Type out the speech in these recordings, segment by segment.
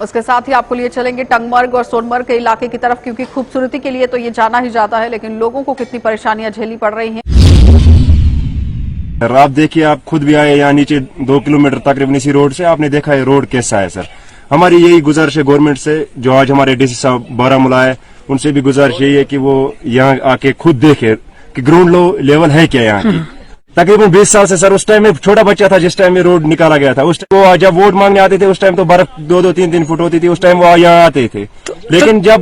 اس کے ساتھ ہی آپ کو لیے چلیں گے ٹنگمرگ اور سونمرگ کے علاقے کی طرف، کیونکہ خوبصورتی کے لیے تو یہ جانا ہی جاتا ہے، لیکن لوگوں کو کتنی پریشانیاں جھیلنی پڑ رہی ہیں۔ آپ دیکھیے، آپ خود بھی آئے یہاں نیچے 2 کلومیٹر تقریباً اسی روڈ سے، آپ نے دیکھا ہے روڈ کیسا ہے سر۔ ہماری یہی گزارش ہے گورنمنٹ سے، جو آج ہمارے ڈی سی صاحب بارہمولہ ہے، ان سے بھی گزارش یہی ہے کہ وہ یہاں آ کے خود دیکھے کہ گراؤنڈ لیول ہے کیا یہاں کی۔ تقریباً 20 سال سے سر، اس ٹائم میں چھوٹا بچہ تھا جس ٹائم میں روڈ نکالا گیا تھا، اس ٹائم وہ جب ووٹ مانگنے آتے تھے اس ٹائم تو برف 2-2 3 فٹ ہوتی تھی، اس ٹائم وہ یہاں آتے تھے، لیکن جب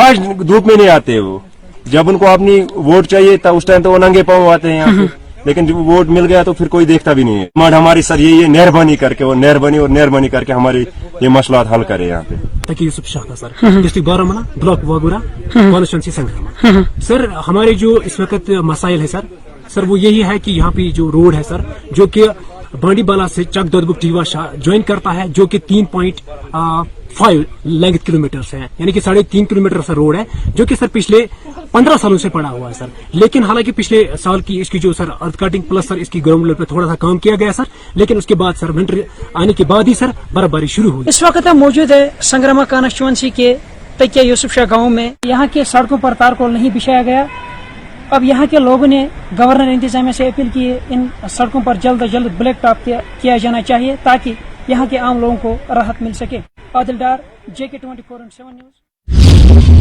آج دھوپ میں نہیں آتے، وہ جب ان کو اپنی ووٹ چاہیے تھا اس ٹائم تو وہ ننگے پاؤں آتے ہیں یہاں پہ، لیکن جب ووٹ مل گیا تو پھر کوئی دیکھتا بھی نہیں ہے۔ ڈیمانڈ ہماری سر یہی ہے، مہربانی کر کے مہربانی کر کے ہماری یہ مسئلات حل کرے یہاں پہ۔ تقی یوسف شاہ تھا سر، ڈسٹرکٹ بارہمولہ، بلاک واگورہ، کانسٹیچوئنسی سنگرام۔ سر ہمارے جو اس وقت مسائل ہے سر وہ یہی ہے کہ یہاں پہ جو روڈ ہے سر، جو کہ بانڈی بالا سے چک دودبک ٹیوا شاہ جوائن کرتا ہے، جو کہ 3.5 لینگتھ کلومیٹرز ہے، یعنی کہ 3.5 کلومیٹر سر روڈ ہے، جو کہ سر پچھلے 15 سالوں سے پڑا ہوا ہے سر۔ لیکن حالانکہ پچھلے سال کی اس کی جو سر ارتھ کٹنگ پلس سر اس کی گراؤنڈ لیول پہ تھوڑا سا کام کیا گیا سر، لیکن اس کے بعد سر ونٹر آنے کے بعد ہی سر برف باری شروع ہوئی۔ اس وقت ہم موجود ہے سنگراما کانسٹیچوئنسی کے تکیہ یوسف شاہ گاؤں میں۔ یہاں کے سڑکوں پر تارکول نہیں بچھایا گیا۔ اب یہاں کے لوگوں نے گورنر انتظامیہ سے اپیل کی ہے ان سڑکوں پر جلد از جلد بلیک ٹاپ کیا جانا چاہیے تاکہ یہاں کے عام لوگوں کو راحت مل سکے۔ عادل ڈار، JK 24/7 نیوز۔